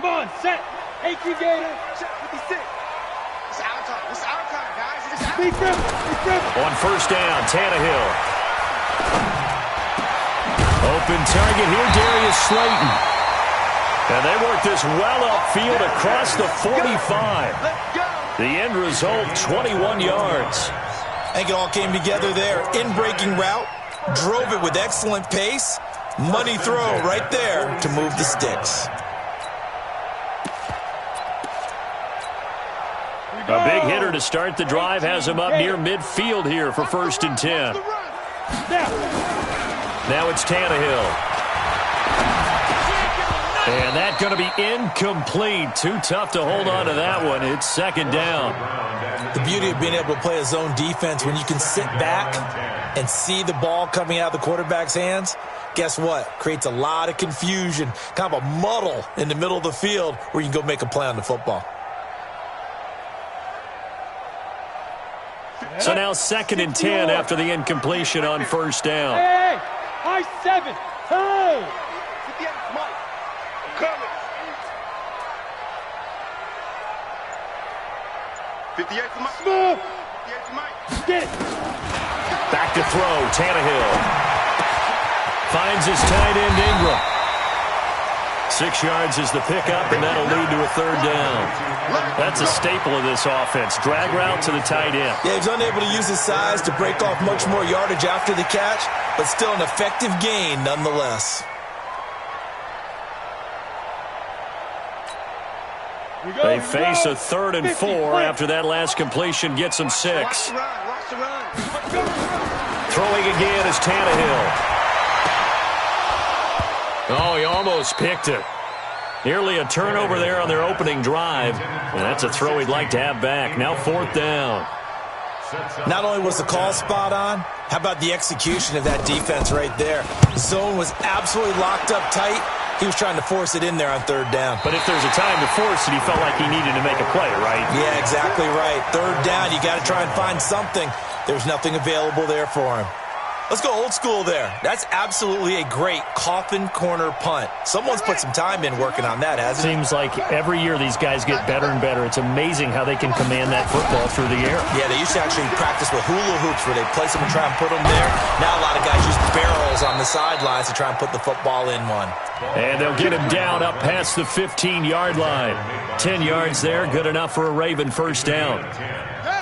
Come on, set. AQ Gator. Check 56. It's our time. It's our time, guys. It's our Be grip. On first down, Tannehill. Open target here, Darius Slayton. And they work this well upfield across the 45. The end result, 21 yards. I think it all came together there. In-breaking route, drove it with excellent pace. Money throw right there to move the sticks. A big hitter to start the drive has him up near midfield here for 1st and 10. Now it's Tannehill. And that's going to be incomplete. Too tough to hold on to that one. It's 2nd down. The beauty of being able to play a zone defense when you can sit back and see the ball coming out of the quarterback's hands, guess what? Creates a lot of confusion, kind of a muddle in the middle of the field where you can go make a play on the football. So now 2nd and 10 after the incompletion on 1st down. Hey, high 7. Hey. 58, Mike. Coming. 58 for Mike. Smooth. 58 for Mike. Get it. Back to throw, Tannehill. Finds his tight end, Ingram. 6 yards is the pickup, and that'll lead to a 3rd down. That's a staple of this offense. Drag route to the tight end. Yeah, he's unable to use his size to break off much more yardage after the catch, but still an effective gain nonetheless. They face a 3rd and 4 after that last completion gets them 6. Watch the run. Throwing again is Tannehill. Oh, he almost picked it. Nearly a turnover there on their opening drive. And that's a throw he'd like to have back. Now 4th down. Not only was the call spot on, how about the execution of that defense right there? Zone was absolutely locked up tight. He was trying to force it in there on 3rd down. But if there's a time to force it, he felt like he needed to make a play, right? Yeah, exactly right. 3rd down, you got to try and find something. There's nothing available there for him. Let's go old school there. That's absolutely a great coffin corner punt. Someone's put some time in working on that, hasn't it? Seems like every year these guys get better and better. It's amazing how they can command that football through the air. Yeah, they used to actually practice with hula hoops where they place them and try and put them there. Now a lot of guys use barrels on the sidelines to try and put the football in one. And they'll get him down up past the 15-yard line. 10 yards there, good enough for a Raven 1st down.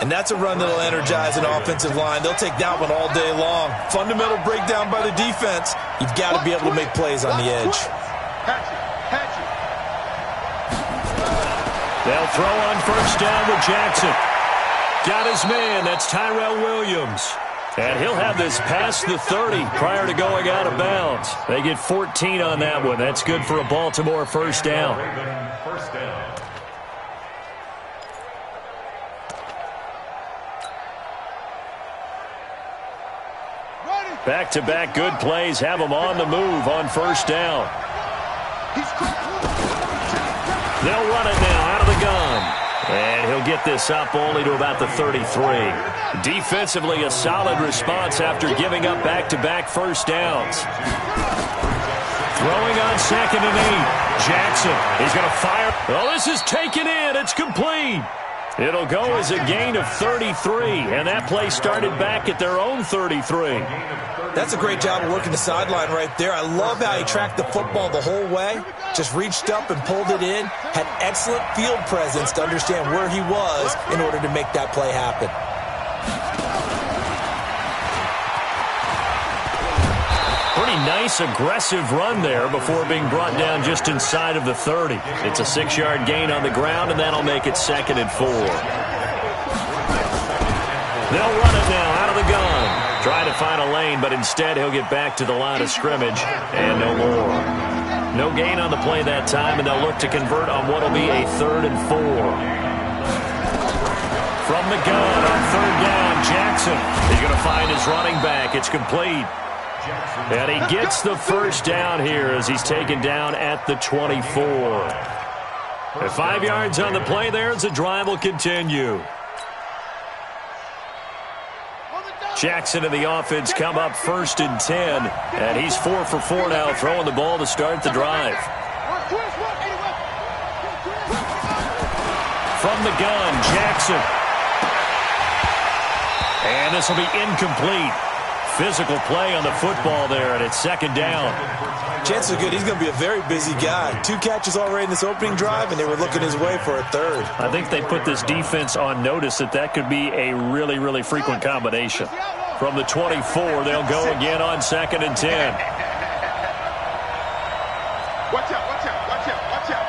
And that's a run that'll energize an offensive line. They'll take that one all day long. Fundamental breakdown by the defense. You've got to be able to make plays on the edge. They'll throw on 1st down with Jackson. Got his man. That's Tyrell Williams. And he'll have this past the 30 prior to going out of bounds. They get 14 on that one. That's good for a Baltimore 1st down. Back-to-back good plays have them on the move on 1st down. They'll run it now out of the gun. And he'll get this up only to about the 33. Defensively, a solid response after giving up back-to-back 1st downs. Throwing on 2nd and 8. Jackson, he's going to fire. Oh, this is taken in. It's complete. It'll go as a gain of 33, and that play started back at their own 33. That's a great job of working the sideline right there. I love how he tracked the football the whole way, just reached up and pulled it in, had excellent field presence to understand where he was in order to make that play happen. Pretty nice, aggressive run there before being brought down just inside of the 30. It's a 6-yard gain on the ground, and that'll make it 2nd and 4. They'll run it now out of the gun. Try to find a lane, but instead he'll get back to the line of scrimmage, and no more. No gain on the play that time, and they'll look to convert on what will be a 3rd and 4. From the gun on 3rd down, Jackson. He's going to find his running back. It's complete. And he gets the 1st down here as he's taken down at the 24. And 5 yards on the play there as the drive will continue. Jackson and the offense come up 1st and 10. And he's 4 for 4 now, throwing the ball to start the drive. From the gun, Jackson. And this will be incomplete. Physical play on the football there, and it's second down. Chances are good he's going to be a very busy guy. 2 catches already in this opening drive, and they were looking his way for a third. I think they put this defense on notice that could be a really, really frequent combination. From the 24, they'll go again on 2nd and 10. Watch out, watch out, watch out, watch out.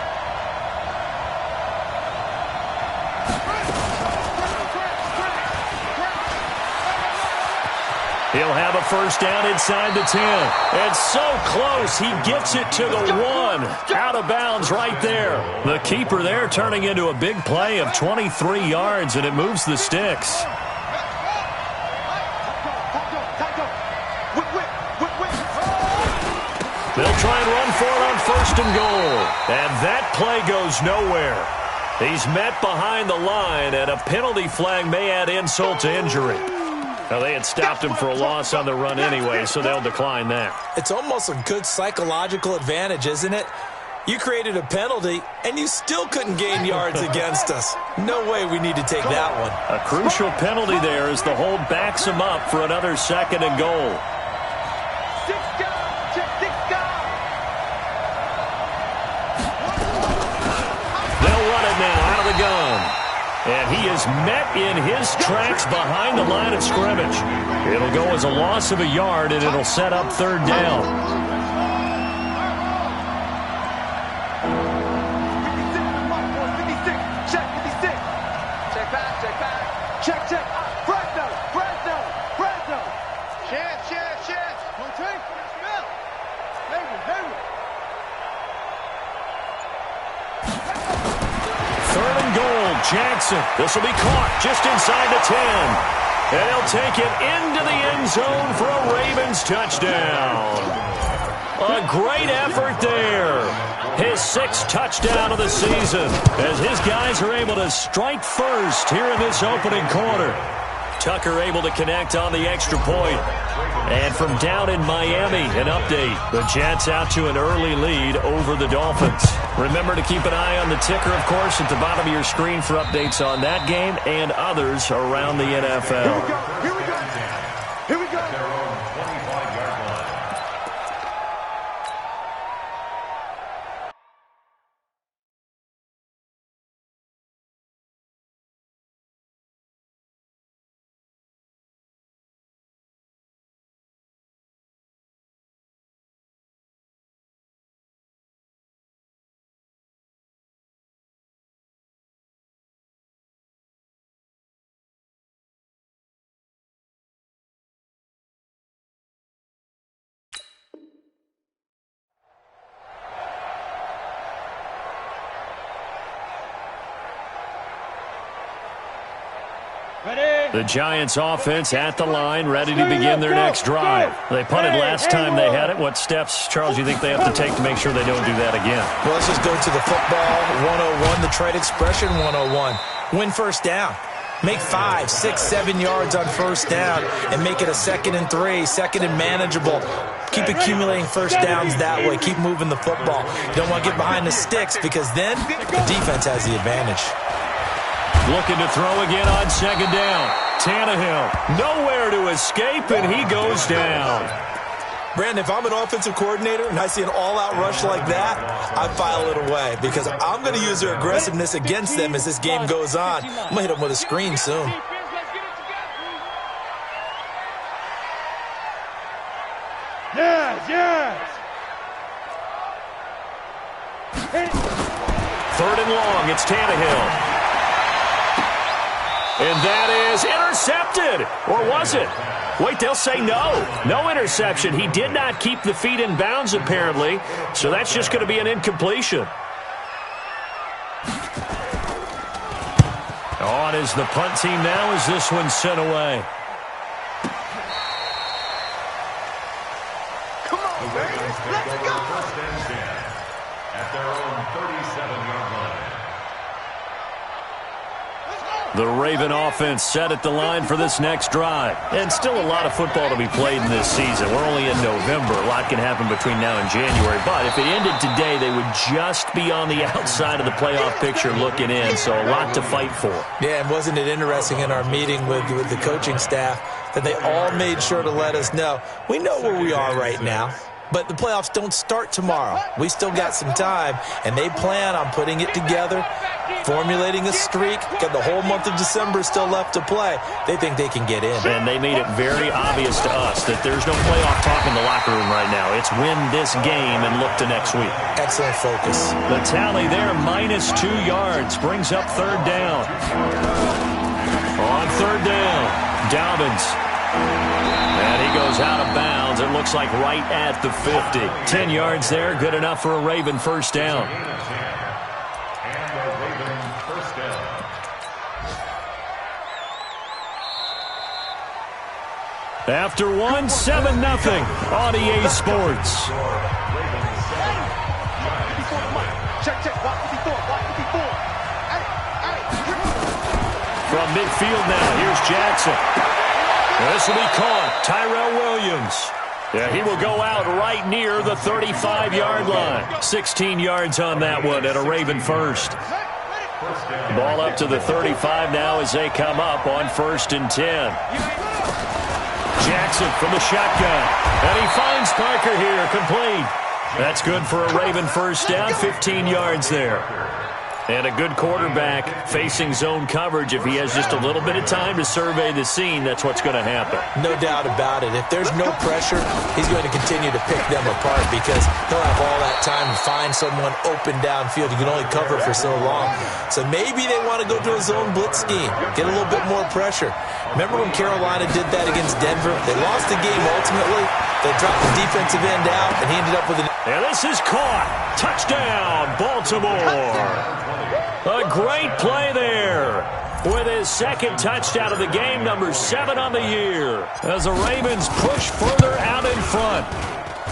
He'll have a first down inside the 10. And so close, he gets it to the 1. Out of bounds right there. The keeper there turning into a big play of 23 yards, and it moves the sticks. They'll try and run for it on 1st and goal. And that play goes nowhere. He's met behind the line, and a penalty flag may add insult to injury. Now, they had stopped him for a loss on the run anyway, so they'll decline that. It's almost a good psychological advantage, isn't it? You created a penalty, and you still couldn't gain yards against us. No way we need to take that one. A crucial penalty there as the hold backs him up for another 2nd and goal. 6 down, check 6 down. They'll run it now out of the gun. And he is met in his tracks behind the line of scrimmage. It'll go as a loss of a yard, and it'll set up 3rd down. 56, check 56. Check back, check back. Check, check. Fresno, Fresno, Fresno. Chance, chance, chance. Don't take. Smith. Hayward. 3rd and goal, Jackson. This will be caught just inside the 10. And he'll take it into the end zone for a Ravens touchdown. A great effort there. His 6th touchdown of the season as his guys are able to strike first here in this opening quarter. Tucker able to connect on the extra point. And from down in Miami, an update. The Jets out to an early lead over the Dolphins. Remember to keep an eye on the ticker, of course, at the bottom of your screen for updates on that game and others around the NFL. Here we go. Here we go. Ready? The Giants offense at the line, ready to begin their next drive. They punted last time they had it. What steps, Charles, you think they have to take to make sure they don't do that again? Well, let's just go to the football 101, the trade expression 101. Win first down. Make 5, 6, 7 yards on first down and make it a 2nd and 3, 2nd and manageable. Keep accumulating first downs that way. Keep moving the football. You don't want to get behind the sticks because then the defense has the advantage. Looking to throw again on 2nd down. Tannehill, nowhere to escape, and he goes down. Brandon, if I'm an offensive coordinator and I see an all-out rush like that, I file it away because I'm going to use their aggressiveness against them as this game goes on. I'm going to hit them with a screen soon. Yes. 3rd and long, it's Tannehill. And that is intercepted. Or was it? Wait, they'll say no. No interception. He did not keep the feet in bounds, apparently. So that's just going to be an incompletion. On is the punt team now as this one's sent away. Come on, baby. Let's go. First and 10 at their own 37-yard line. Let's go. The Raven offense set at the line for this next drive. And still a lot of football to be played in this season. We're only in November. A lot can happen between now and January. But if it ended today, they would just be on the outside of the playoff picture looking in. So a lot to fight for. Yeah, and wasn't it interesting in our meeting with the coaching staff that they all made sure to let us know, we know where we are right now. But the playoffs don't start tomorrow. We still got some time, and they plan on putting it together, formulating a streak. Got the whole month of December still left to play. They think they can get in. And they made it very obvious to us that there's no playoff talk in the locker room right now. It's win this game and look to next week. Excellent focus. The tally there, -2 yards, brings up third down. On third down, Dobbins. And he goes out of bounds. It looks like right at the 50. 10 yards there, good enough for a Raven first down. After one, 7-0 on EA Sports. From midfield now, here's Jackson. This will be caught. Tyrell Williams. Yeah, he will go out right near the 35-yard line. 16 yards on that one at a Raven first. Ball up to the 35 now as they come up on 1st and 10. Jackson from the shotgun. And he finds Parker here, complete. That's good for a Raven first down, 15 yards there. And a good quarterback facing zone coverage. If he has just a little bit of time to survey the scene, that's what's going to happen. No doubt about it. If there's no pressure, he's going to continue to pick them apart because he'll have all that time to find someone open downfield. You can only cover for so long. So maybe they want to go to a zone blitz scheme, get a little bit more pressure. Remember when Carolina did that against Denver? They lost the game ultimately. They dropped the defensive end out, and he ended up with an... And this is caught. Touchdown, Baltimore. A great play there with his second touchdown of the game, number 7 on the year, as the Ravens push further out in front.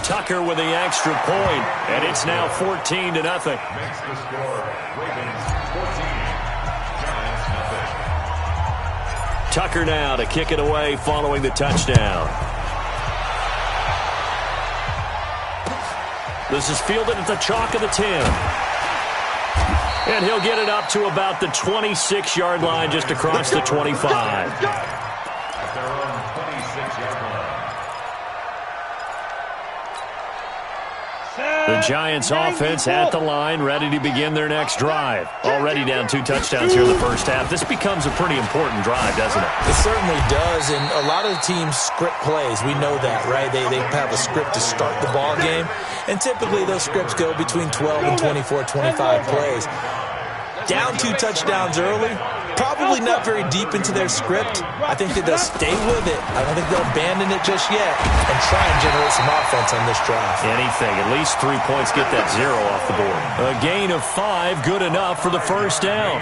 Tucker with the extra point, and it's now 14-0. Tucker now to kick it away following the touchdown. This is fielded at the chalk of the 10. And he'll get it up to about the 26-yard line, just across the 25. The Giants offense at the line, ready to begin their next drive. Already down 2 touchdowns here in the first half. This becomes a pretty important drive, doesn't it? It certainly does, and a lot of the teams script plays. We know that, right? They have a script to start the ball game, and typically those scripts go between 12 and 24, 25 plays. Down 2 touchdowns early, probably not very deep into their script. I think that they'll stay with it. I don't think they'll abandon it just yet and try and generate some offense on this drive. Anything, at least 3 points, get that 0 off the board. A gain of 5, good enough for the first down.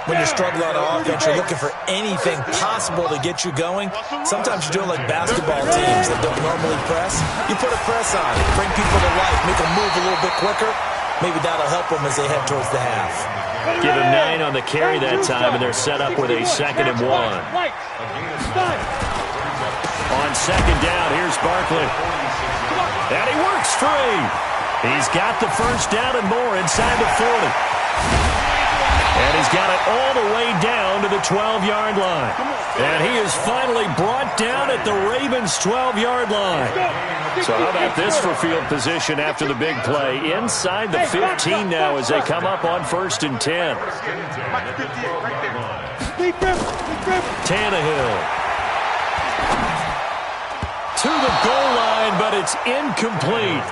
When you're struggling on offense, you're looking for anything possible to get you going. Sometimes you're doing like basketball teams that don't normally press. You put a press on it, bring people to life, make them move a little bit quicker. Maybe that'll help them as they head towards the half. Give him 9 on the carry that time, and they're set up with a 2nd and 1. On 2nd down, here's Barkley. And he works free. He's got the first down and more inside the 40. And he's got it all the way down to the 12-yard line. And he is finally brought down at the Ravens' 12-yard line. So how about this for field position after the big play? Inside the 15 now as they come up on 1st and 10. Tannehill. To the goal line, but it's incomplete.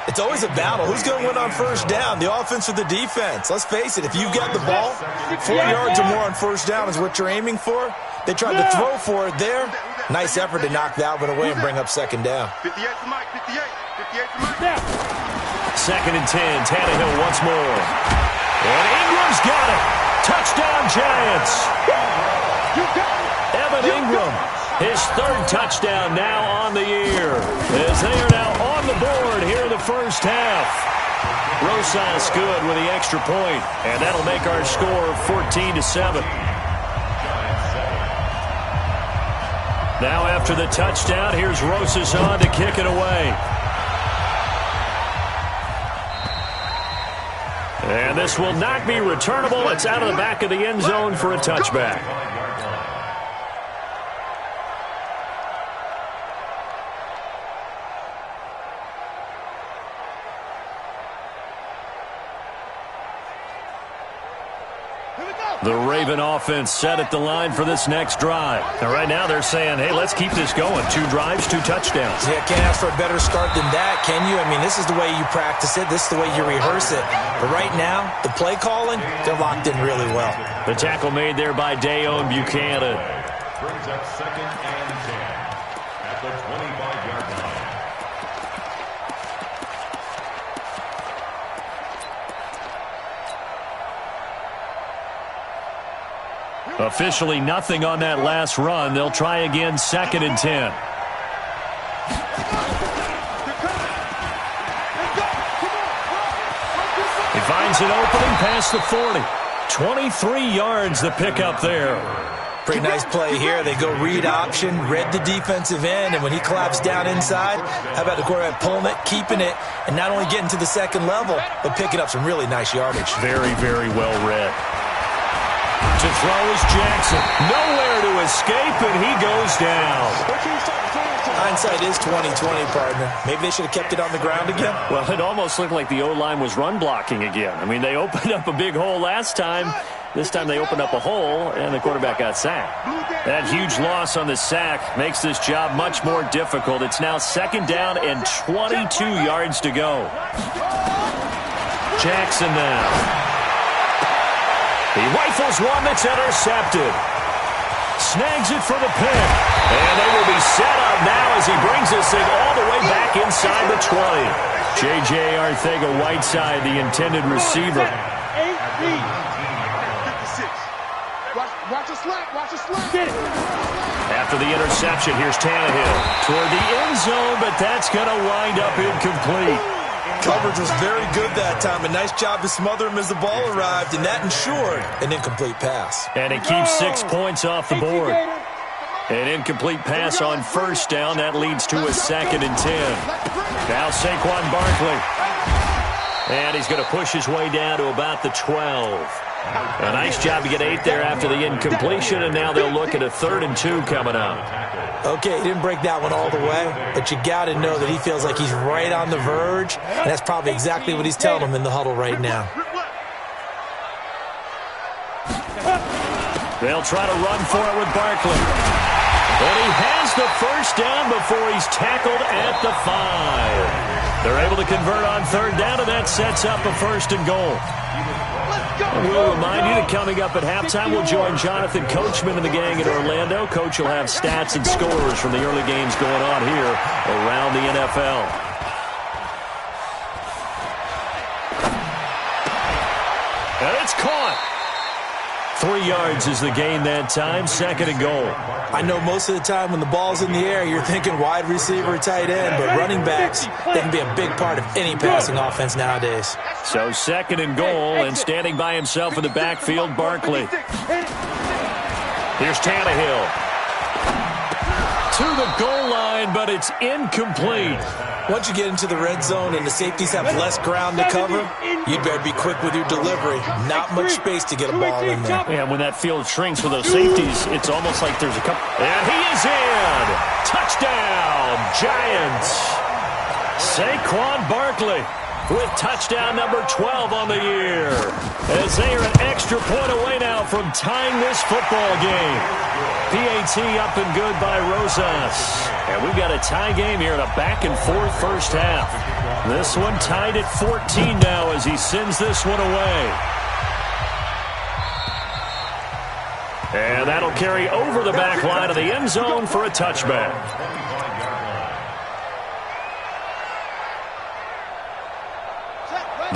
It's always a battle. Who's going to win on first down, the offense or the defense? Let's face it, if you've got the ball, 4 yards or more on first down is what you're aiming for. They tried to throw for it there. Nice effort to knock that one away and bring up 2nd down. 2nd and 10, Tannehill once more. And Ingram's got it. Touchdown, Giants. Evan Ingram, his 3rd touchdown now on the year, as they are now on the board here in the first half. Rosas good with the extra point, and that'll make our score 14-7. Now after the touchdown, here's Rosas on to kick it away. And this will not be returnable. It's out of the back of the end zone for a touchback. The Raven offense set at the line for this next drive. And right now they're saying, hey, let's keep this going. 2 drives, 2 touchdowns. Yeah, can't ask for a better start than that, can you? I mean, this is the way you practice it. This is the way you rehearse it. But right now, the play calling, they're locked in really well. The tackle made there by Dayon Buchanan. Brings up 2nd and 10 at the 25-yard line. Officially nothing on that last run. They'll try again, 2nd and 10. He finds an opening past the 40. 23 yards the pickup there. Pretty nice play here. They go read option, read the defensive end, and when he collapsed down inside, how about the quarterback pulling it, keeping it, and not only getting to the second level, but picking up some really nice yardage. Very, very well read. To throw is Jackson. Nowhere to escape, and he goes down. Hindsight is 20/20, partner. Maybe they should have kept it on the ground again. Well, it almost looked like the O-line was run blocking again. I mean, they opened up a big hole last time. This time they opened up a hole, and the quarterback got sacked. That huge loss on the sack makes this job much more difficult. It's now 2nd down and 22 yards to go. Jackson now. He rifles one that's intercepted. Snags it for the pick. And they will be set up now as he brings this thing all the way back inside the 20. J.J. Arcega-Whiteside, the intended receiver. Watch the slack. Watch the slack. After the interception, here's Tannehill toward the end zone, but that's going to wind up incomplete. Coverage was very good that time. A nice job to smother him as the ball arrived, and that ensured an incomplete pass. And it keeps 6 points off the board. An incomplete pass on 1st down. That leads to a 2nd and 10. Now Saquon Barkley. And he's going to push his way down to about the 12. A nice job to get 8 there after the incompletion, and now they'll look at a 3rd and 2 coming up. Okay, he didn't break that one all the way, but you got to know that he feels like he's right on the verge, and that's probably exactly what he's telling him in the huddle right now. They'll try to run for it with Barkley. And he has the 1st down before he's tackled at the 5. They're able to convert on 3rd down, and that sets up a 1st and goal. And we'll remind you that coming up at halftime, we'll join Jonathan Coachman and the gang in Orlando. Coach will have stats and scores from the early games going on here around the NFL. And it's caught. 3 yards is the gain that time, 2nd and goal. I know most of the time when the ball's in the air, you're thinking wide receiver, tight end, but running backs, they can be a big part of any passing offense nowadays. So 2nd and goal, and standing by himself in the backfield, Barkley. Here's Tannehill. To the goal line, but it's incomplete. Once you get into the red zone and the safeties have less ground to cover, you'd better be quick with your delivery. Not much space to get a ball in there. And when that field shrinks with those safeties, it's almost like there's a couple. And he is in! Touchdown, Giants! Saquon Barkley with touchdown number 12 on the year. As they are an extra point away now from tying this football game. PAT up and good by Rosas. And we've got a tie game here in a back-and-forth 1st half. This one tied at 14 now as he sends this one away. And that'll carry over the back line of the end zone for a touchback.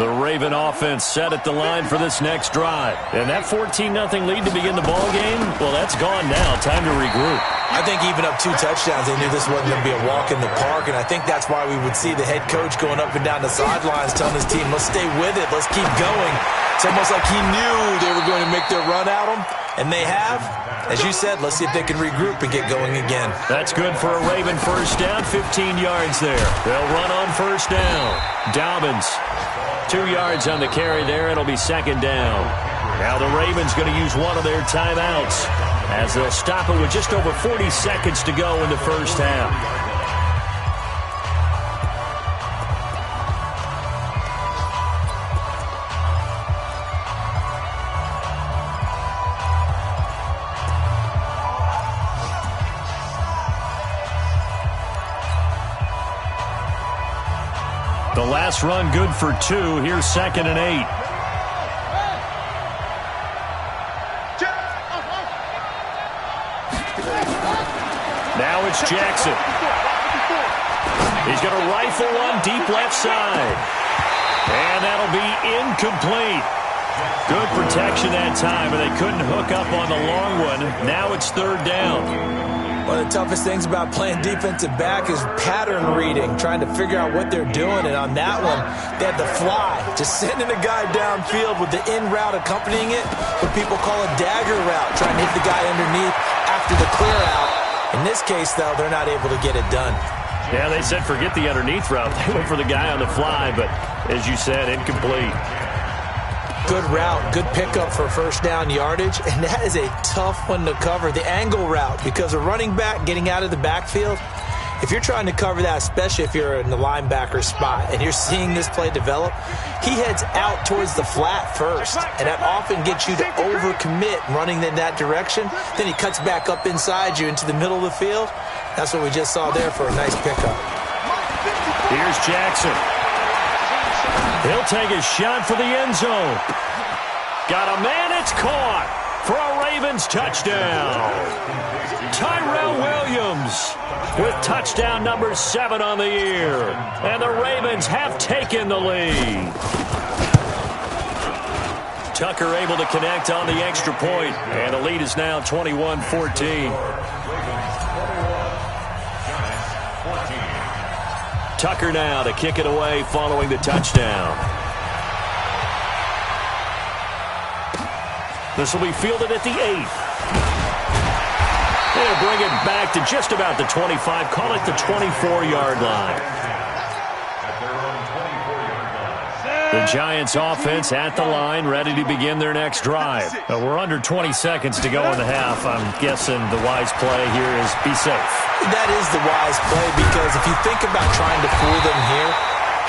The Raven offense set at the line for this next drive. And that 14-0 lead to begin the ball game, well, that's gone now. Time to regroup. I think even up 2 touchdowns, they knew this wasn't going to be a walk in the park, and I think that's why we would see the head coach going up and down the sidelines telling his team, let's stay with it, let's keep going. It's almost like he knew they were going to make their run at him, and they have. As you said, let's see if they can regroup and get going again. That's good for a Raven first down, 15 yards there. They'll run on first down. Dobbins, 2 yards on the carry there. It'll be second down. Now the Ravens going to use one of their timeouts as they'll stop it with just over 40 seconds to go in the first half. The last run good for 2. Here's 2nd and 8. Now it's Jackson. He's going to rifle one deep left side. And that'll be incomplete. Good protection that time, and they couldn't hook up on the long one. Now it's 3rd down. One of the toughest things about playing defensive back is pattern reading, trying to figure out what they're doing. And on that one, they had the fly, just sending a guy downfield with the in route accompanying it, what people call a dagger route, trying to hit the guy underneath after the clear out. In this case, though, they're not able to get it done. Yeah, they said forget the underneath route. They went for the guy on the fly, but as you said, incomplete. Good route, good pickup for first down yardage, and that is a tough one to cover, the angle route, because a running back getting out of the backfield, if you're trying to cover that, especially if you're in the linebacker spot and you're seeing this play develop, he heads out towards the flat first, and that often gets you to overcommit running in that direction. Then he cuts back up inside you into the middle of the field. That's what we just saw there for a nice pickup. Here's Jackson. He'll take a shot for the end zone. Got a man, it's caught for a Ravens touchdown. Tyrell Williams with touchdown number 7 on the year. And the Ravens have taken the lead. Tucker able to connect on the extra point, and the lead is now 21-14. Tucker now to kick it away following the touchdown. This will be fielded at the 8th. They'll bring it back to just about the 25. Call it the 24-yard line. The Giants offense at the line, ready to begin their next drive. We're under 20 seconds to go in the half. I'm guessing the wise play here is be safe. That is the wise play, because if you think about trying to fool them here,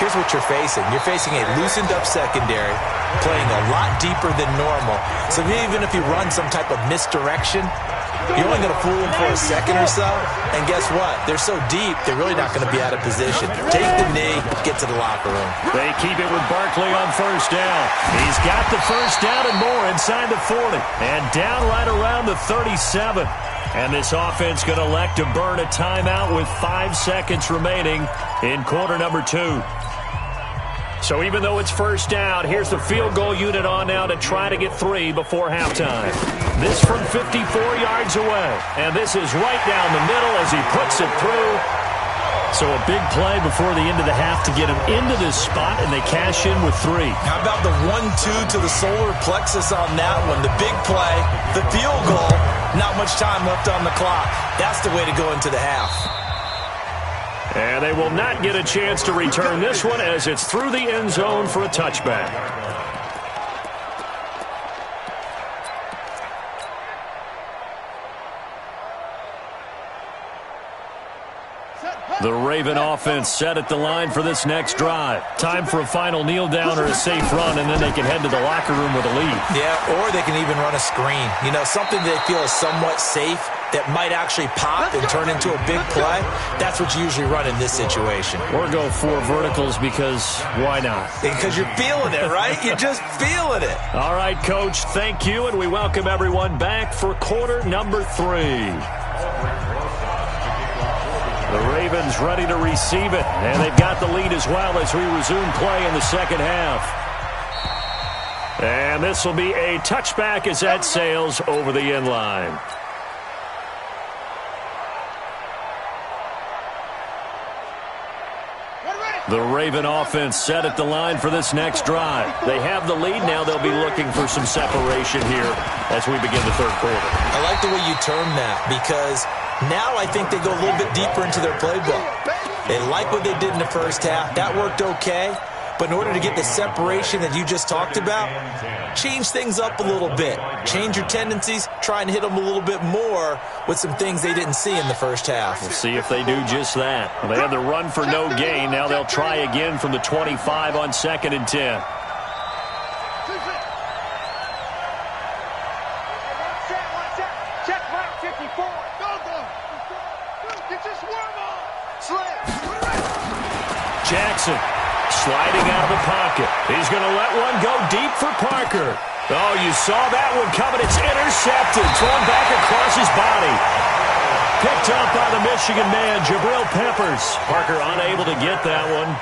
here's what you're facing. You're facing a loosened up secondary, playing a lot deeper than normal. So even if you run some type of misdirection, you're only going to fool them for a second or so. And guess what? They're so deep, they're really not going to be out of position. Take the knee, get to the locker room. They keep it with Barkley on first down. He's got the first down and more inside the 40. And down right around the 37. And this offense going to elect to burn a timeout with 5 seconds remaining in quarter number 2. So even though it's first down, here's the field goal unit on now to try to get 3 before halftime. This from 54 yards away. And this is right down the middle as he puts it through. So a big play before the end of the half to get him into this spot, and they cash in with 3. How about the 1-2 to the solar plexus on that one? The big play, the field goal, not much time left on the clock. That's the way to go into the half. And they will not get a chance to return this one as it's through the end zone for a touchback. The Raven offense set at the line for this next drive. Time for a final kneel down or a safe run, and then they can head to the locker room with a lead. Yeah, or they can even run a screen. You know, something they feel is somewhat safe that might actually pop and turn into a big play. That's what you usually run in this situation. Or go 4 verticals because why not? Because you're feeling it, right? You're just feeling it. All right, Coach, thank you, and we welcome everyone back for quarter number 3. The Ravens ready to receive it, and they've got the lead as well as we resume play in the second half. And this will be a touchback as that sails over the end line. The Raven offense set at the line for this next drive. They have the lead. Now they'll be looking for some separation here as we begin the third quarter. I like the way you term that because now I think they go a little bit deeper into their playbook. They like what they did in the first half. That worked okay. But in order to get the separation that you just talked about, change things up a little bit. Change your tendencies. Try and hit them a little bit more with some things they didn't see in the first half. We'll see if they do just that. They had the run for no gain. Now they'll try again from the 25 on 2nd and 10. Jackson sliding out of the pocket. He's going to let one go deep for Parker. Oh, you saw that one coming. It's intercepted. Thrown back across his body. Picked up by the Michigan man, Jabril Peppers. Parker unable to get that one.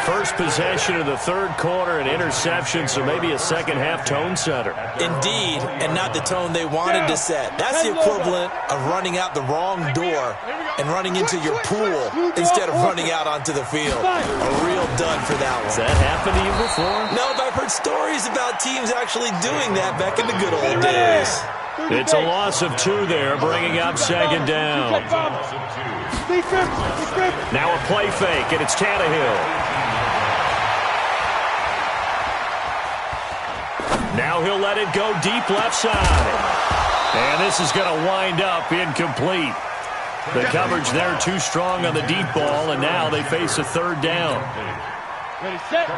First possession of the third quarter, an interception, so maybe a second-half tone setter. Indeed, and not the tone they wanted to set. That's the equivalent of running out the wrong door and running into your pool instead of running out onto the field. A real dud for that one. Has that happened to you before? No, but I've heard stories about teams actually doing that back in the good old days. It's a loss of 2 there, bringing up second down. Now a play fake, and it's Tannehill. Now he'll let it go deep left side. And this is going to wind up incomplete. The coverage there too strong on the deep ball, and now they face a third down.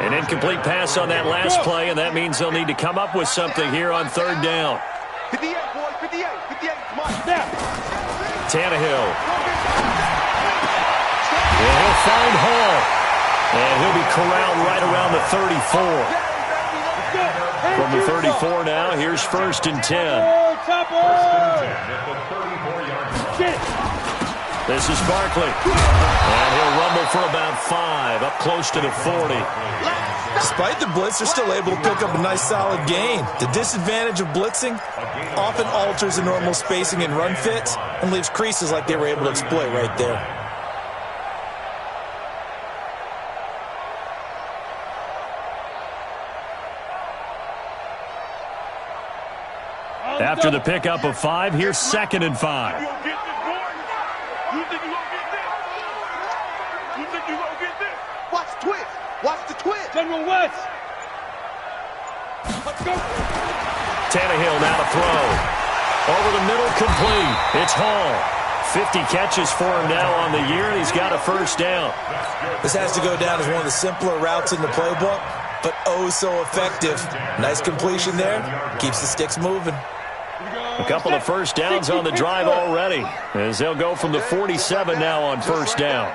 An incomplete pass on that last play, and that means they'll need to come up with something here on third down. 58, boy, 58, 58, come on. Tannehill. And he'll find Hall. And he'll be corralled right around the 34. From the 34 now, here's 1st and 10. This is Barkley. And he'll rumble for about 5, up close to the 40. Despite the blitz, they're still able to pick up a nice solid gain. The disadvantage of blitzing often alters the normal spacing and run fits and leaves creases like they were able to exploit right there. After the pickup of 5, here's 2nd and 5. You think you gonna get this? You think you gonna get this? Watch the twist. Watch the twist. General West. Let's go. Tannehill now to throw. Over the middle, complete. It's Hall. 50 catches for him now on the year, and he's got a first down. This has to go down as one of the simpler routes in the playbook, but oh so effective. Nice completion there. Keeps the sticks moving. A couple of first downs on the drive already, as they'll go from the 47 now on first down.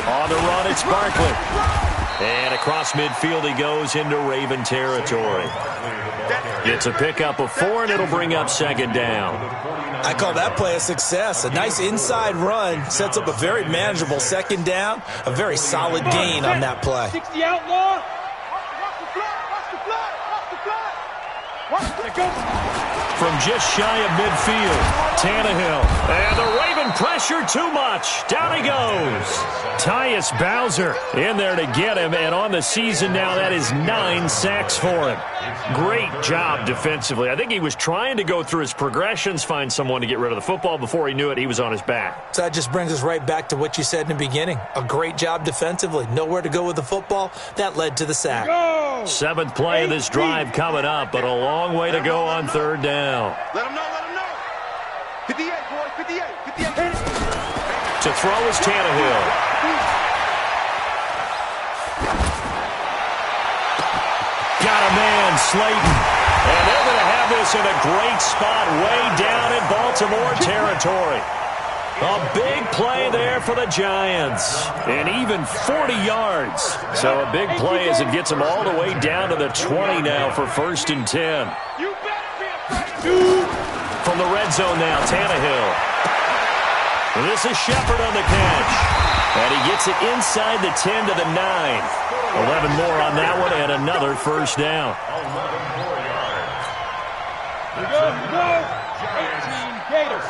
On the run, it's Barkley. And across midfield he goes into Raven territory. Gets a pickup of 4, and it'll bring up second down. I call that play a success. A nice inside run sets up a very manageable second down. A very solid gain on that play. 60 outlaw. From just shy of midfield, Tannehill. And the Raven pressure too much. Down he goes. Tyus Bowser in there to get him, and on the season now, that is 9 sacks for him. Great job defensively. I think he was trying to go through his progressions, find someone to get rid of the football. Before he knew it, he was on his back. So that just brings us right back to what you said in the beginning. A great job defensively. Nowhere to go with the football. That led to the sack. 7th play of this drive coming up, but a long way to go on third down. Let him know, let him know. 58, boy, 58, 58. To throw is Tannehill. Got a man, Slayton. And they're going to have this in a great spot way down in Baltimore territory. A big play there for the Giants. And even 40 yards. So a big play as it gets them all the way down to the 20 now for 1st and 10. You better be afraid. From the red zone now, Tannehill. This is Shepard on the catch. And he gets it inside the 10 to the 9. 11 more on that one and another first down. 18 Gators.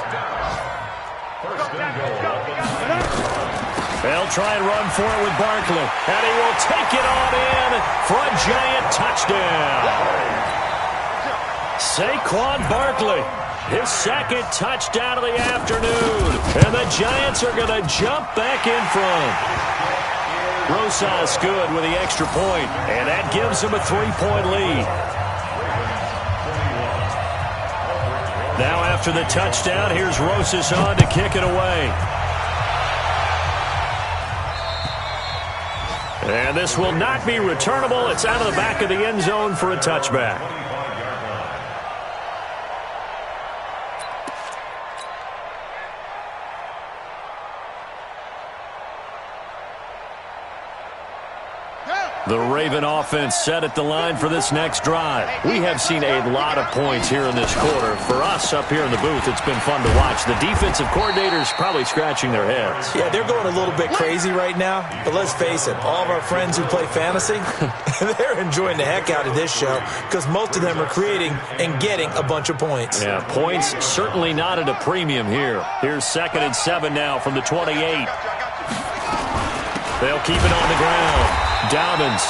They'll try and run for it with Barkley. And he will take it on in for a giant touchdown. Saquon Barkley, his second touchdown of the afternoon. And the Giants are going to jump back in front. Rosas good with the extra point, and that gives him a 3-point lead. Now after the touchdown, here's Rosas on to kick it away. And this will not be returnable. It's out of the back of the end zone for a touchback. The Raven offense set at the line for this next drive. We have seen a lot of points here in this quarter. For us up here in the booth, it's been fun to watch. The defensive coordinators probably scratching their heads. Yeah, they're going a little bit crazy right now. But let's face it, all of our friends who play fantasy, they're enjoying the heck out of this show because most of them are creating and getting a bunch of points. Yeah, points certainly not at a premium here. Here's 2nd and 7 now from the 28. They'll keep it on the ground. Dobbins,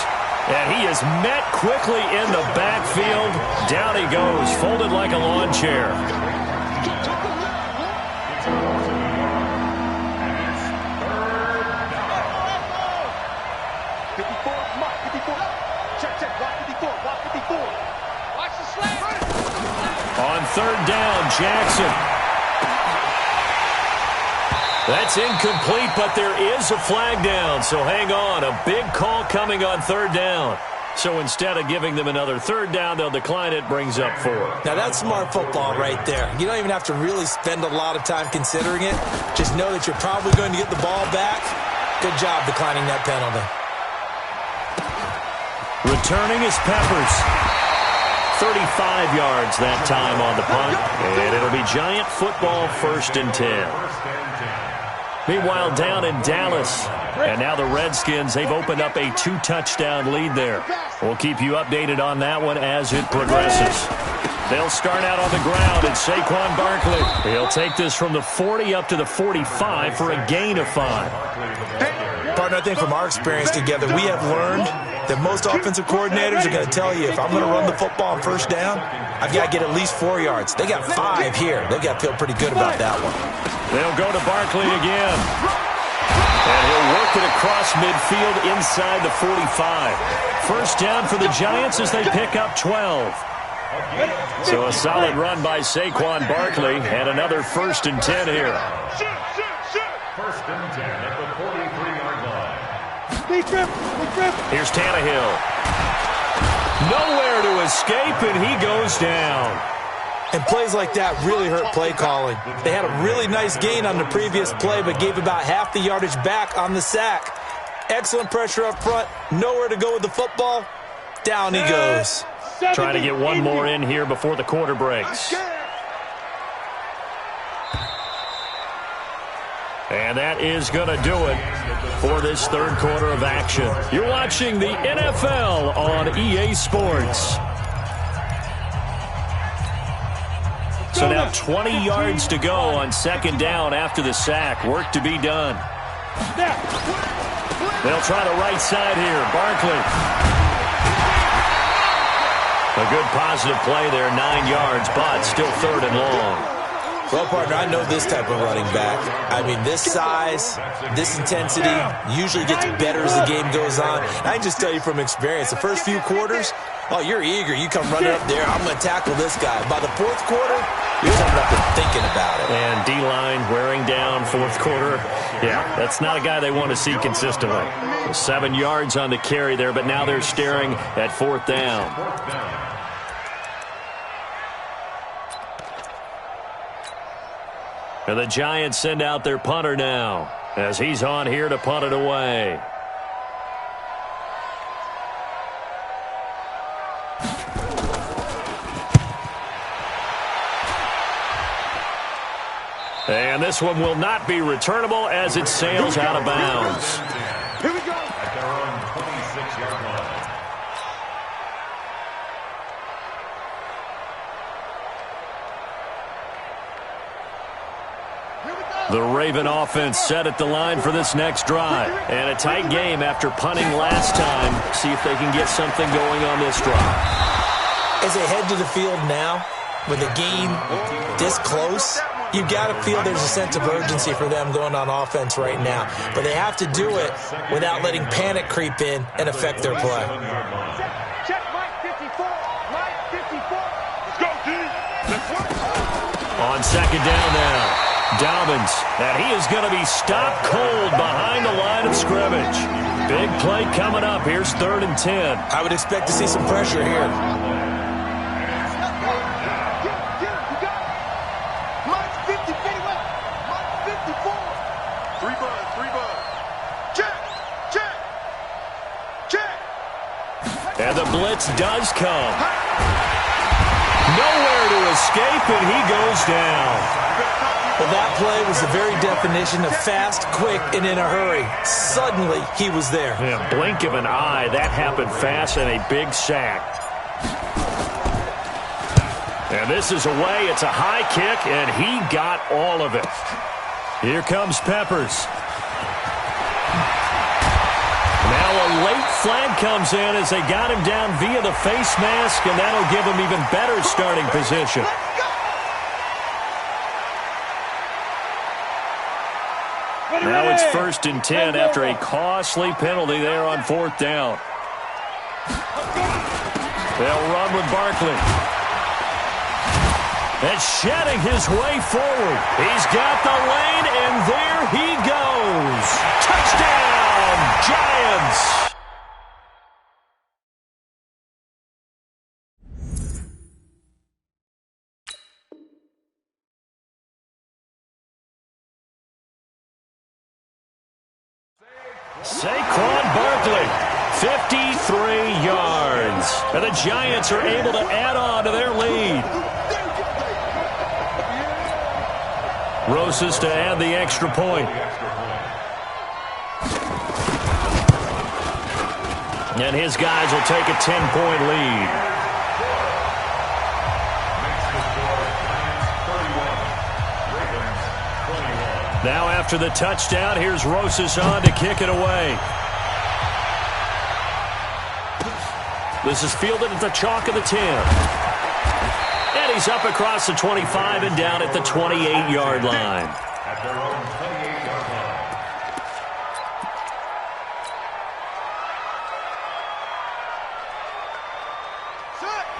and he is met quickly in the backfield. Down he goes, folded like a lawn chair. On 3rd down, Jackson. That's incomplete, but there is a flag down, so hang on. A big call coming on 3rd down. So instead of giving them another 3rd down, they'll decline it, brings up 4. Now that's smart football right there. You don't even have to really spend a lot of time considering it. Just know that you're probably going to get the ball back. Good job declining that penalty. Returning is Peppers. 35 yards that time on the punt, and it'll be Giant football 1st and 10. Meanwhile, down in Dallas, and now the Redskins, they've opened up a 2-touchdown lead there. We'll keep you updated on that one as it progresses. They'll start out on the ground, and Saquon Barkley, he'll take this from the 40 up to the 45 for a gain of 5. Partner, I think from our experience together, we have learned that most offensive coordinators are going to tell you, if I'm going to run the football on 1st down, I've got to get at least 4 yards. They got 5 here. They've got to feel pretty good about that one. They'll go to Barkley again. And he'll work it across midfield inside the 45. 1st down for the Giants as they pick up 12. So a solid run by Saquon Barkley and another 1st and 10 here. 1st and 10 at the 43-yard line. Here's Tannehill. Nowhere to escape, and he goes down. And plays like that really hurt play calling. They had a really nice gain on the previous play, but gave about half the yardage back on the sack. Excellent pressure up front. Nowhere to go with the football. Down he goes. Trying to get one more in here before the quarter breaks. And that is going to do it for this 3rd quarter of action. You're watching the NFL on EA Sports. So now 20 yards to go on 2nd down after the sack. Work to be done. They'll try the right side here. Barkley. A good positive play there, 9 yards, but still 3rd and long. Well, partner, I know this type of running back. I mean, this size, this intensity usually gets better as the game goes on. I can just tell you from experience, the first few quarters, oh, you're eager. You come running up there, I'm going to tackle this guy. By the 4th quarter, you're coming up and thinking about it. And D-line wearing down 4th quarter. Yeah, that's not a guy they want to see consistently. 7 yards on the carry there, but now they're staring at 4th down. And the Giants send out their punter now as he's on here to punt it away. And this one will not be returnable as it sails out of bounds. Here we go. At their own 26-yard line. The Raven offense set at the line for this next drive. And a tight game after punting last time. See if they can get something going on this drive. As they head to the field now, with the game this close, you've got to feel there's a sense of urgency for them going on offense right now. But they have to do it without letting panic creep in and affect their play. Check Mike 54. Mike 54. Let's go, D. Let's work. On second down now. Dobbins, and he is going to be stopped cold behind the line of scrimmage. Big play coming up. Here's 3rd and 10. I would expect to see some pressure here. Mike 50, Mike 54. 3 bud. Check. And the blitz does come. Nowhere to escape, and he goes down. Well, that play was the very definition of fast, quick, and in a hurry. Suddenly, he was there. Yeah, blink of an eye. That happened fast and a big sack. And this is away. It's a high kick, and he got all of it. Here comes Peppers. Now a late flag comes in as they got him down via the face mask, and that'll give him even better starting position. Now it's 1st and 10 after a costly penalty there on 4th down. They'll run with Barkley. And shedding his way forward. He's got the lane, and there he goes. Touchdown, Giants! Saquon Barkley, 53 yards. And the Giants are able to add on to their lead. Rosas to add the extra point. And his guys will take a 10-point lead. Now after the touchdown, here's Rosas on to kick it away. This is fielded at the chalk of the 10. And he's up across the 25 and down at the 28-yard line. At their own 28-yard line.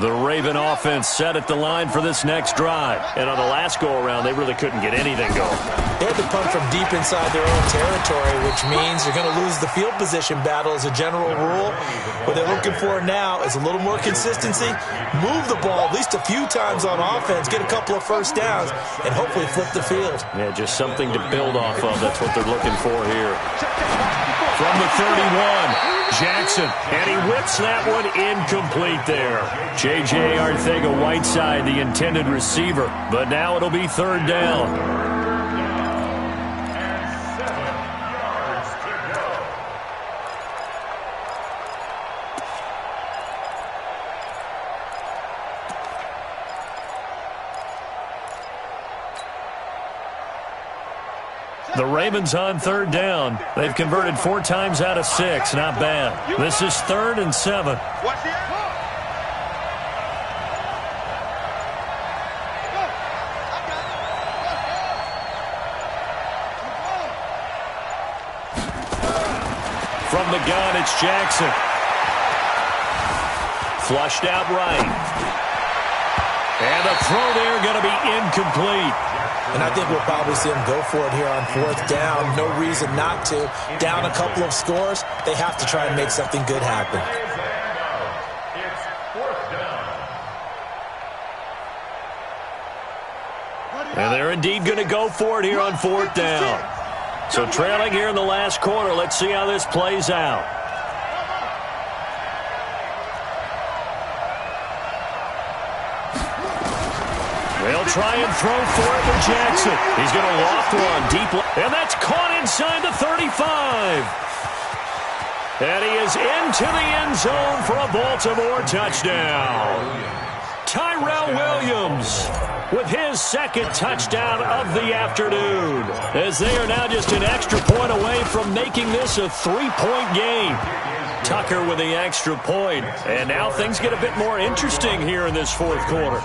The Raven offense set at the line for this next drive. And on the last go-around, they really couldn't get anything going. They had to punt from deep inside their own territory, which means you're going to lose the field position battle as a general rule. What they're looking for now is a little more consistency, move the ball at least a few times on offense, get a couple of first downs, and hopefully flip the field. Yeah, just something to build off of. That's what they're looking for here. From the 31, Jackson, and he whips that one incomplete there. J.J. Arcega-Whiteside, the intended receiver, but now it'll be 3rd down. The Ravens on 3rd down. They've converted 4 times out of 6. Not bad. This is 3rd and 7. Watch the From the gun, it's Jackson. Flushed out right. And the throw there going to be incomplete. And I think we'll probably see them go for it here on 4th down. No reason not to. Down a couple of scores, they have to try and make something good happen. It's 4th down. And they're indeed going to go for it here on 4th down. So trailing here in the last quarter, let's see how this plays out. They'll try and throw for it to Jackson. He's going to loft one deep, and that's caught inside the 35. And he is into the end zone for a Baltimore touchdown. Tyrell Williams with his second touchdown of the afternoon, as they are now just an extra point away from making this a 3-point game. Tucker with the extra point, and now things get a bit more interesting here in this fourth quarter.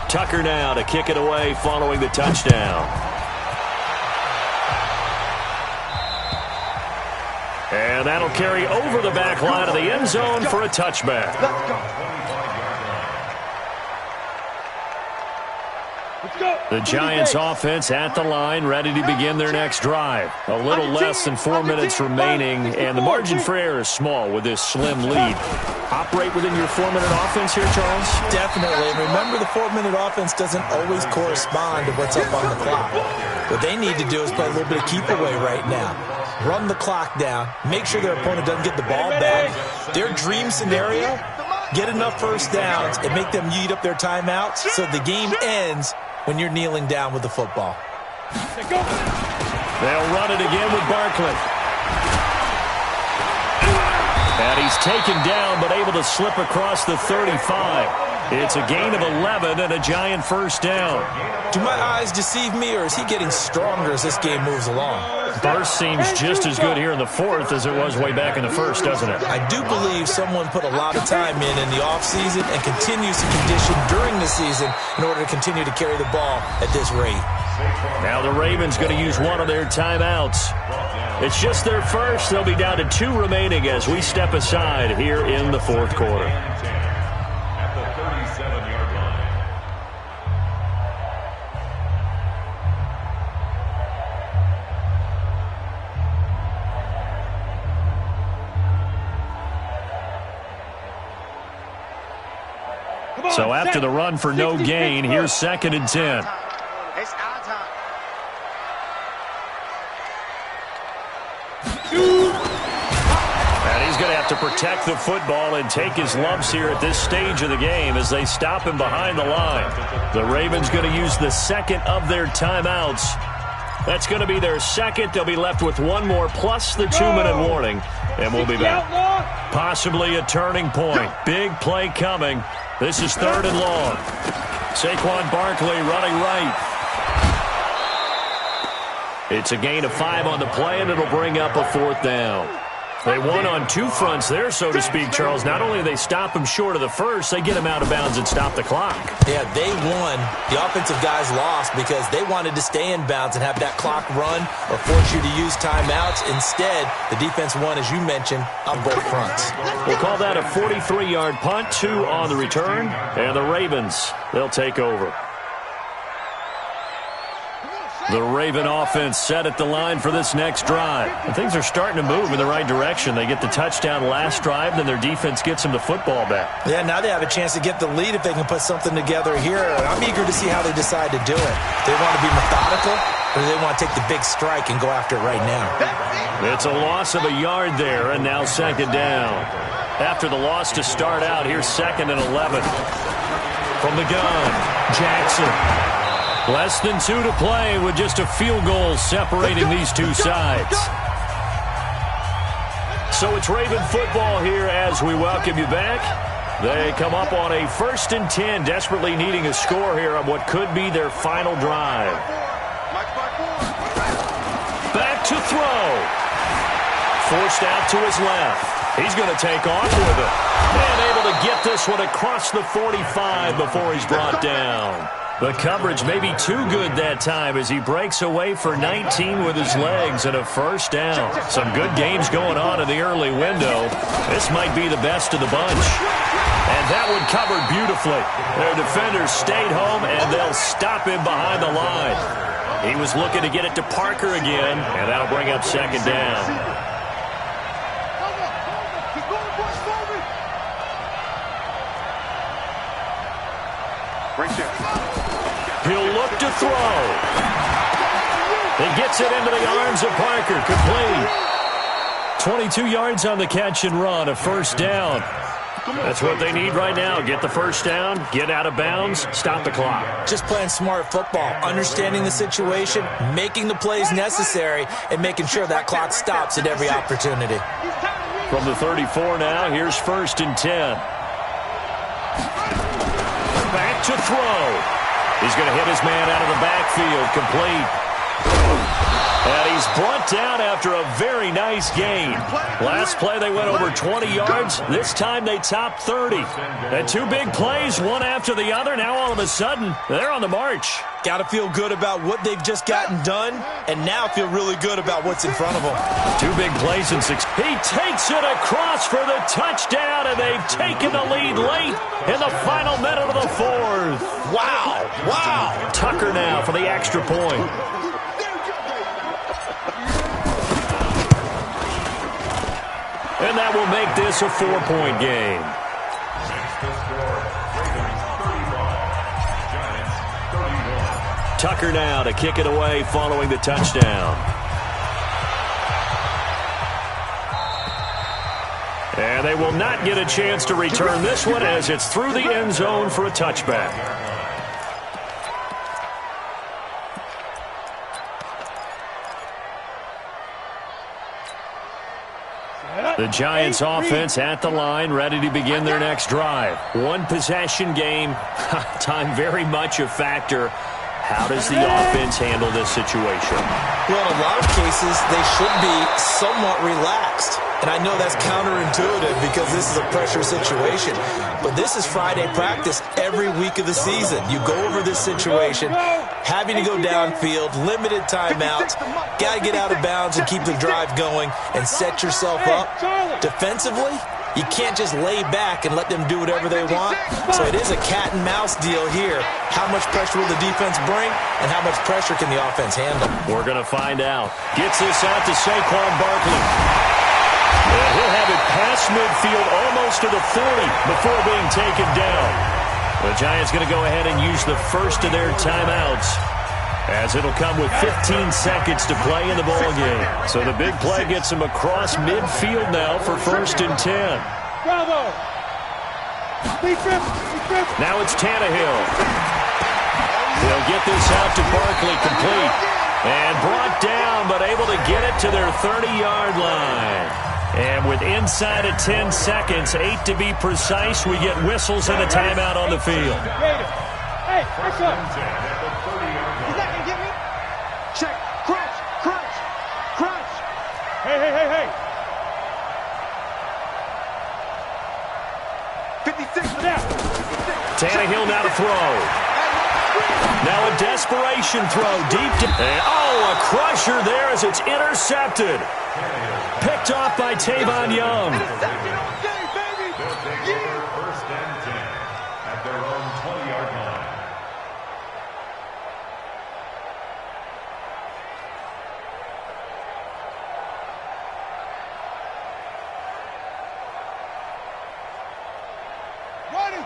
Tucker now to kick it away following the touchdown. And that'll carry over the back line of the end zone for a touchback. The Giants offense at the line, ready to begin their next drive. A little less than 4 minutes remaining, and the margin for error is small with this slim lead. Operate within your 4-minute offense here, Charles? Definitely. Remember, the 4-minute offense doesn't always correspond to what's up on the clock. What they need to do is play a little bit of keep away right now. Run the clock down. Make sure their opponent doesn't get the ball back. Their dream scenario, get enough first downs and make them eat up their timeouts so the game ends when you're kneeling down with the football. They'll run it again with Barkley. And he's taken down but able to slip across the 35. It's a gain of 11 and a Giant first down. Do my eyes deceive me, or is he getting stronger as this game moves along? Burst seems just as good here in the fourth as it was way back in the first, doesn't it? I do believe someone put a lot of time in the offseason and continues to condition during the season in order to continue to carry the ball at this rate. Now the Ravens going to use one of their timeouts. It's just their first. They'll be down to 2 remaining as we step aside here in the fourth quarter. At the 37-yard line. So after the run for no gain, here's 2nd and 10. It's our time. And he's going to have to protect the football and take his lumps here at this stage of the game as they stop him behind the line. The Ravens going to use the second of their timeouts. That's going to be their second. They'll be left with one more plus the 2-minute warning, and we'll be back. Possibly a turning point. Big play coming. This is 3rd and long. Saquon Barkley running right. It's a gain of 5 on the play, and it'll bring up a 4th down. They won on 2 fronts there, so to speak, Charles. Not only do they stop him short of the first, they get him out of bounds and stop the clock. Yeah, they won. The offensive guys lost because they wanted to stay in bounds and have that clock run or force you to use timeouts. Instead, the defense won, as you mentioned, on both fronts. We'll call that a 43-yard punt, 2 on the return, and the Ravens, they'll take over. The Raven offense set at the line for this next drive. And things are starting to move in the right direction. They get the touchdown last drive, then their defense gets them the football back. Yeah, now they have a chance to get the lead if they can put something together here. I'm eager to see how they decide to do it. They want to be methodical, or do they want to take the big strike and go after it right now? It's a loss of a yard there, and now 2nd down. After the loss to start out, here's 2nd and 11. From the gun, Jackson. Less than 2 to play with just a field goal separating these two sides. So it's Raven football here as we welcome you back. They come up on a 1st and 10, desperately needing a score here on what could be their final drive. Back to throw. Forced out to his left. He's going to take off with it. And able to get this one across the 45 before he's brought down. The coverage may be too good that time as he breaks away for 19 with his legs and a 1st down. Some good games going on in the early window. This might be the best of the bunch. And that one covered beautifully. Their defenders stayed home, and they'll stop him behind the line. He was looking to get it to Parker again, and that'll bring up 2nd down. He'll look to throw. He gets it into the arms of Parker. Complete. 22 yards on the catch and run, a first down. That's what they need right now. Get the first down, get out of bounds, stop the clock. Just playing smart football, understanding the situation, making the plays necessary, and making sure that clock stops at every opportunity. From the 34 now, here's 1st and 10. Back to throw. He's going to hit his man out of the backfield, complete. And he's brought down after a very nice gain. Last play they went over 20 yards. This time they topped 30. And 2 big plays, one after the other. Now all of a sudden, they're on the march. Got to feel good about what they've just gotten done, and now feel really good about what's in front of them. 2 big plays in 6. He takes it across for the touchdown, and they've taken the lead late in the final minute of the 4th. Wow, wow. Tucker now for the extra point. And that will make this a 4-point game. Tucker now to kick it away following the touchdown. And they will not get a chance to return this one as it's through the end zone for a touchback. The Giants offense at the line, ready to begin their next drive. 1 possession game, time very much a factor. How does the offense handle this situation? Well, in a lot of cases, they should be somewhat relaxed. And I know that's counterintuitive because this is a pressure situation. But this is Friday practice every week of the season. You go over this situation, having to go downfield, limited timeouts, got to get out of bounds and keep the drive going and set yourself up. Defensively, you can't just lay back and let them do whatever they want. So it is a cat and mouse deal here. How much pressure will the defense bring and how much pressure can the offense handle? We're going to find out. Gets this out to Saquon Barkley. And he'll have it past midfield almost to the 40 before being taken down. The Giants going to go ahead and use the first of their timeouts, as it'll come with 15 seconds to play in the ball game. So the big play gets him across midfield now for 1st and 10. Bravo! Now it's Tannehill. They'll get this out to Barkley, complete. And brought down, but able to get it to their 30-yard line. And with inside of 10 seconds, 8 to be precise, we get whistles and a timeout on the field. Hey, what's up? Is that gonna get me? Check. Crunch. Crunch. Crunch. Hey. 56 now. Tannehill now to throw. Now a desperation throw deep to... a crusher there as it's intercepted. Picked off by Tavon Young. First and 10 at their own 20-yard line.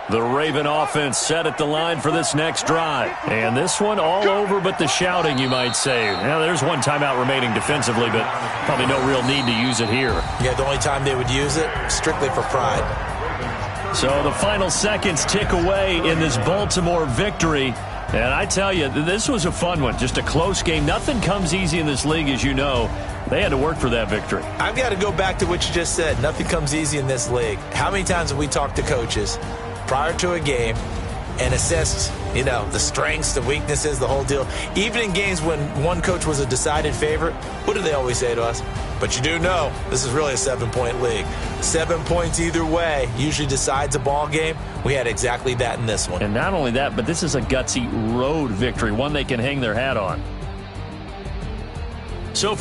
The Raven offense set at the line for this next drive. And this one all over but the shouting, you might say. Now, there's one timeout remaining defensively, but probably no real need to use it here. Yeah, the only time they would use it, strictly for pride. So the final seconds tick away in this Baltimore victory. And I tell you, this was a fun one. Just a close game. Nothing comes easy in this league, as you know. They had to work for that victory. I've got to go back to what you just said. Nothing comes easy in this league. How many times have we talked to coaches prior to a game and assessed, the strengths, the weaknesses, the whole deal? Even in games when one coach was a decided favorite, what do they always say to us? But you do know this is really a 7-point league. 7 points either way usually decides a ball game. We had exactly that in this one. And not only that, but this is a gutsy road victory, one they can hang their hat on. So